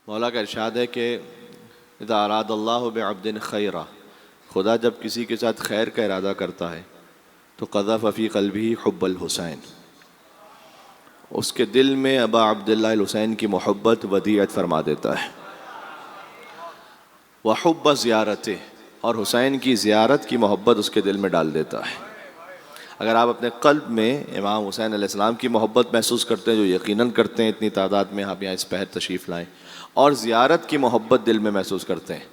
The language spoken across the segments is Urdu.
مولا کا ارشاد ہے کہ اذا اراد اللہ بعبد خیرا، خدا جب کسی کے ساتھ خیر کا ارادہ کرتا ہے تو قذف فی قلبہ حب الحسین، اس کے دل میں ابا عبداللہ الحسین کی محبت ودیعت فرما دیتا ہے، وحب زیارتہ، اور حسین کی زیارت کی محبت اس کے دل میں ڈال دیتا ہے۔ اگر آپ اپنے قلب میں امام حسین علیہ السلام کی محبت محسوس کرتے ہیں، جو یقیناً کرتے ہیں، اتنی تعداد میں آپ یہاں اس پہر تشریف لائیں، اور زیارت کی محبت دل میں محسوس کرتے ہیں،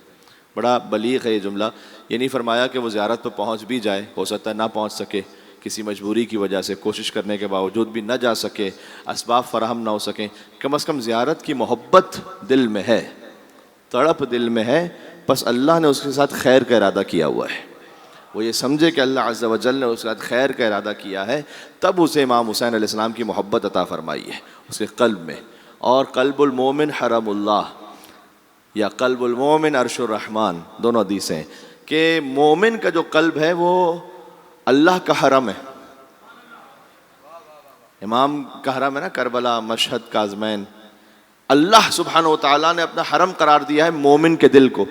بڑا بلیغ ہے یہ جملہ، یہ نہیں فرمایا کہ وہ زیارت پہ پہنچ بھی جائے، ہو سکتا ہے نہ پہنچ سکے کسی مجبوری کی وجہ سے، کوشش کرنے کے باوجود بھی نہ جا سکے، اسباب فراہم نہ ہو سکیں، کم از کم زیارت کی محبت دل میں ہے، تڑپ دل میں ہے، بس اللہ نے اس کے ساتھ خیر کا ارادہ کیا ہوا ہے، وہ یہ سمجھے کہ اللہ عز و جل نے اس کے ساتھ خیر کا ارادہ کیا ہے، تب اسے امام حسین علیہ السلام کی محبت عطا فرمائی ہے اس کے قلب میں۔ اور قلب المومن حرم اللہ، یا قلب المومن عرش الرحمن، دونوں حدیثیں ہیں کہ مومن کا جو قلب ہے وہ اللہ کا حرم ہے، امام کا حرم ہے نا، کربلا، مشہد، کاظمین، اللہ سبحانہ و تعالیٰ نے اپنا حرم قرار دیا ہے مومن کے دل کو۔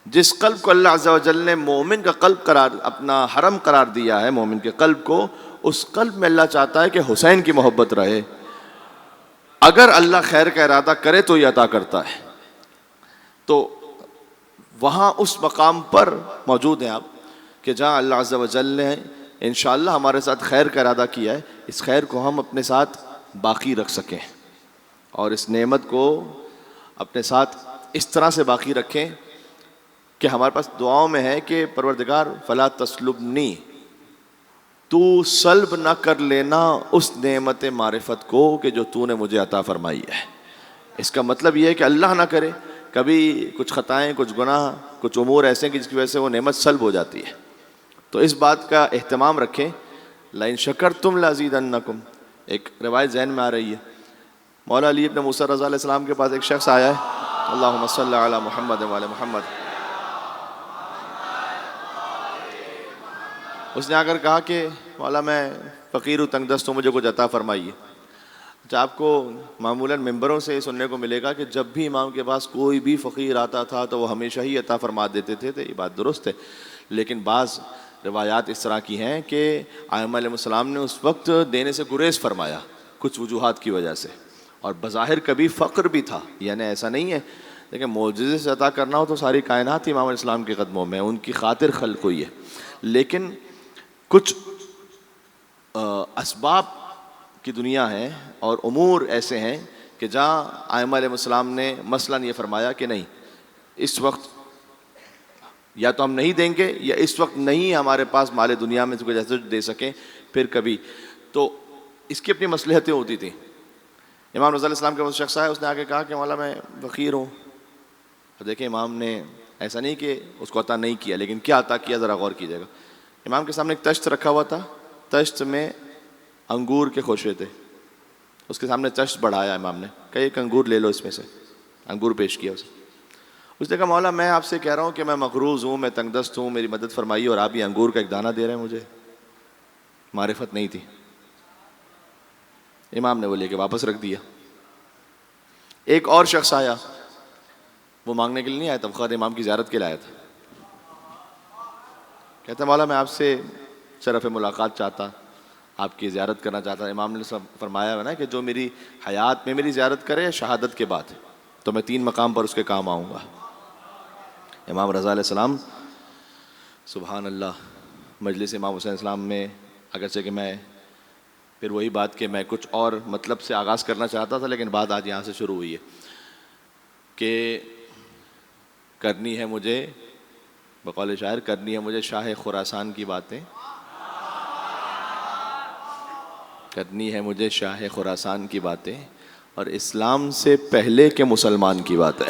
جس قلب کو اللہ عز و جل نے مومن کا قلب اپنا حرم قرار دیا ہے، مومن کے قلب کو، اس قلب میں اللہ چاہتا ہے کہ حسین کی محبت رہے، اگر اللہ خیر کا ارادہ کرے تو یہ عطا کرتا ہے۔ تو وہاں اس مقام پر موجود ہیں آپ کہ جہاں اللہ عز و جل نے انشاءاللہ ہمارے ساتھ خیر کا ارادہ کیا ہے، اس خیر کو ہم اپنے ساتھ باقی رکھ سکیں، اور اس نعمت کو اپنے ساتھ اس طرح سے باقی رکھیں کہ ہمارے پاس دعاؤں میں ہے کہ پروردگار فلا تسلبنی، تو سلب نہ کر لینا اس نعمت معرفت کو کہ جو تو نے مجھے عطا فرمائی ہے۔ اس کا مطلب یہ ہے کہ اللہ نہ کرے کبھی کچھ خطائیں، کچھ گناہ، کچھ امور ایسے ہیں کہ جس کی وجہ سے وہ نعمت سلب ہو جاتی ہے، تو اس بات کا اہتمام رکھیں۔ لئن شکرتم لازیدنکم، ایک روایت ذہن میں آ رہی ہے، مولا علی ابن موسیٰ رضا علیہ السلام کے پاس ایک شخص آیا ہے، اللہم صلی علی محمد وعلی محمد، اس نے آ کر کہا کہ مولا میں فقیر ہوں، تنگ دست ہوں، مجھے کچھ عطا فرمائیے۔ اچھا، آپ کو معمولاً ممبروں سے سننے کو ملے گا کہ جب بھی امام کے پاس کوئی بھی فقیر آتا تھا تو وہ ہمیشہ ہی عطا فرما دیتے تھے، تو یہ بات درست ہے، لیکن بعض روایات اس طرح کی ہیں کہ ائمہ علیہ السلام نے اس وقت دینے سے گریز فرمایا کچھ وجوہات کی وجہ سے، اور بظاہر کبھی فقر بھی تھا، یعنی ایسا نہیں ہے، لیکن معجزے سے عطا کرنا ہو تو ساری کائنات امام علیہ السلام کے قدموں میں، ان کی خاطر خلق ہوئی ہے، لیکن کچھ اسباب کی دنیا ہے اور امور ایسے ہیں کہ جہاں ائمہ علیہ السلام نے مثلاً یہ فرمایا کہ نہیں، اس وقت یا تو ہم نہیں دیں گے، یا اس وقت نہیں ہمارے پاس مال دنیا میں کوئی جیسے دے سکیں، پھر کبھی، تو اس کی اپنی مصلحتیں ہوتی تھیں۔ امام رضا علیہ السلام کے پاس شخص آیا، اس نے آگے کہا کہ مولا میں فقیر ہوں، اور دیکھیں امام نے ایسا نہیں کہ اس کو عطا نہیں کیا، لیکن کیا عطا کیا ذرا غور کیجیے گا۔ امام کے سامنے ایک تشت رکھا ہوا تھا، تشت میں انگور کے خوشے تھے، اس کے سامنے تشت بڑھایا امام نے، کہا ایک انگور لے لو اس میں سے، انگور پیش کیا اسے، اس نے کہا مولا میں آپ سے کہہ رہا ہوں کہ میں مغروض ہوں، میں تنگ دست ہوں، میری مدد فرمائیے، اور آپ یہ انگور کا ایک دانہ دے رہے ہیں مجھے، معرفت نہیں تھی۔ امام نے وہ لے کے واپس رکھ دیا۔ ایک اور شخص آیا، وہ مانگنے کے لیے نہیں آیا تھا، خود امام کی زیارت کے لیے آیا تھا، کہتا مولا میں آپ سے شرف ملاقات چاہتا، آپ کی زیارت کرنا چاہتا۔ امام نے فرمایا ہے نا کہ جو میری حیات میں میری زیارت کرے یا شہادت کے بعد، تو میں 3 مقام پر اس کے کام آؤں گا۔ امام رضا علیہ السلام، سبحان اللہ، مجلس امام حسین علیہ السلام میں، اگرچہ کہ میں پھر وہی بات کہ میں کچھ اور مطلب سے آغاز کرنا چاہتا تھا، لیکن بات آج یہاں سے شروع ہوئی ہے کہ کرنی ہے مجھے، بقول شاعر، کرنی ہے مجھے شاہ خراسان کی باتیں، کرنی ہے مجھے شاہ خراسان کی باتیں، اور اسلام سے پہلے کے مسلمان کی باتیں،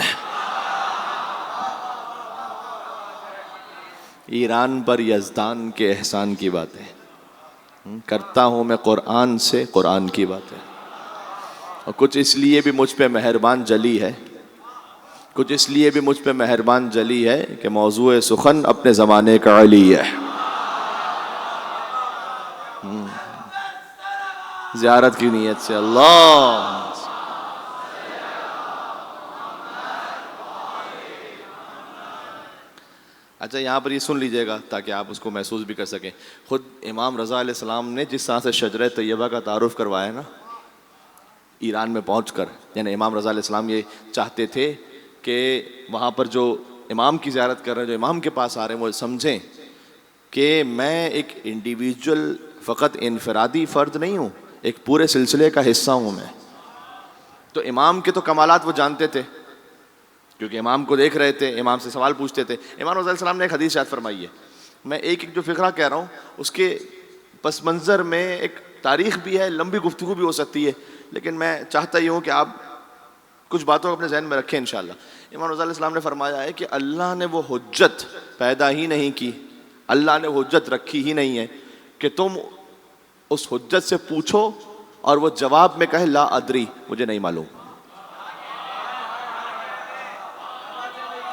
ایران پر یزدان کے احسان کی باتیں، کرتا ہوں میں قرآن سے قرآن کی باتیں، اور کچھ اس لیے بھی مجھ پہ مہربان جلی ہے، کچھ اس لیے بھی مجھ پہ مہربان جلی ہے کہ موضوع سخن اپنے زمانے کا علی ہے۔ زیارت کی نیت سے اللہ اچھا یہاں پر یہ سن لیجئے گا تاکہ آپ اس کو محسوس بھی کر سکیں. خود امام رضا علیہ السلام نے جس طرح سے شجرہ طیبہ کا تعارف کروایا نا ایران میں پہنچ کر, یعنی امام رضا علیہ السلام یہ چاہتے تھے کہ وہاں پر جو امام کی زیارت کر رہے ہیں, جو امام کے پاس آ رہے ہیں, وہ سمجھیں کہ میں ایک انڈیویجول فقط انفرادی فرد نہیں ہوں, ایک پورے سلسلے کا حصہ ہوں میں. تو امام کے تو کمالات وہ جانتے تھے کیونکہ امام کو دیکھ رہے تھے, امام سے سوال پوچھتے تھے. امام رضا علیہ السلام نے ایک حدیث یاد فرمائی ہے, میں ایک جو فقرہ کہہ رہا ہوں اس کے پس منظر میں ایک تاریخ بھی ہے, لمبی گفتگو بھی ہو سکتی ہے, لیکن میں چاہتا ہی ہوں کہ آپ کچھ باتوں کو اپنے ذہن میں رکھیں انشاءاللہ. امام رضا علیہ السلام نے فرمایا ہے کہ اللہ نے وہ حجت پیدا ہی نہیں کی, اللہ نے وہ حجت رکھی ہی نہیں ہے کہ تم اس حجت سے پوچھو اور وہ جواب میں کہے لا ادری, مجھے نہیں معلوم.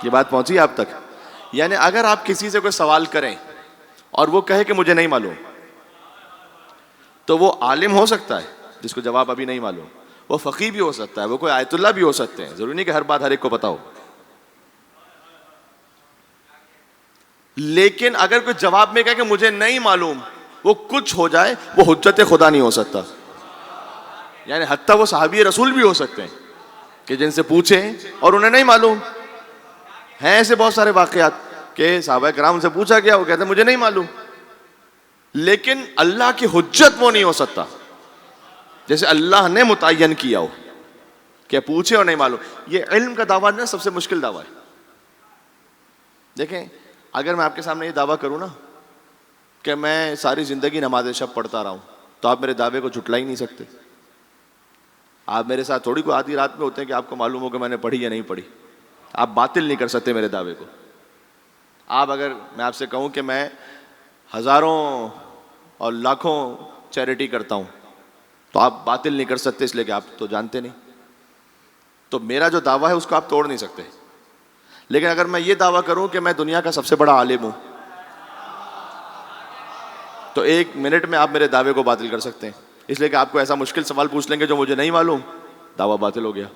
یہ بات پہنچی آپ تک؟ یعنی اگر آپ کسی سے کوئی سوال کریں اور وہ کہے کہ مجھے نہیں معلوم, تو وہ عالم ہو سکتا ہے جس کو جواب ابھی نہیں معلوم, وہ فقیہ بھی ہو سکتا ہے, وہ کوئی آیت اللہ بھی ہو سکتے ہیں, ضروری نہیں کہ ہر بات ہر ایک کو پتا ہو. لیکن اگر کوئی جواب میں کہے کہ مجھے نہیں معلوم, وہ کچھ ہو جائے, وہ حجت خدا نہیں ہو سکتا. یعنی حتیٰ وہ صحابی رسول بھی ہو سکتے ہیں کہ جن سے پوچھیں اور انہیں نہیں معلوم. ہیں ایسے بہت سارے واقعات کہ صحابہ کرام سے پوچھا گیا, وہ کہتے ہیں مجھے نہیں معلوم, لیکن اللہ کی حجت وہ نہیں ہو سکتا جیسے اللہ نے متعین کیا ہو کہ پوچھے اور نہیں معلوم. یہ علم کا دعویٰ نا سب سے مشکل دعویٰ ہے. دیکھیں اگر میں آپ کے سامنے یہ دعویٰ کروں نا کہ میں ساری زندگی نماز شب پڑھتا رہا ہوں, تو آپ میرے دعوے کو جھٹلا ہی نہیں سکتے. آپ میرے ساتھ تھوڑی کوئی آدھی رات میں ہوتے ہیں کہ آپ کو معلوم ہو کہ میں نے پڑھی یا نہیں پڑھی. آپ باطل نہیں کر سکتے میرے دعوے کو. آپ اگر میں آپ سے کہوں کہ میں ہزاروں اور لاکھوں چیریٹی کرتا ہوں, تو آپ باطل نہیں کر سکتے, اس لیے کہ آپ تو جانتے نہیں. تو میرا جو دعویٰ ہے اس کو آپ توڑ نہیں سکتے. لیکن اگر میں یہ دعویٰ کروں کہ میں دنیا کا سب سے بڑا عالم ہوں, تو 1 منٹ میں آپ میرے دعوے کو باطل کر سکتے ہیں, اس لیے کہ آپ کو ایسا مشکل سوال پوچھ لیں گے جو مجھے نہیں معلوم, دعویٰ باطل ہو گیا.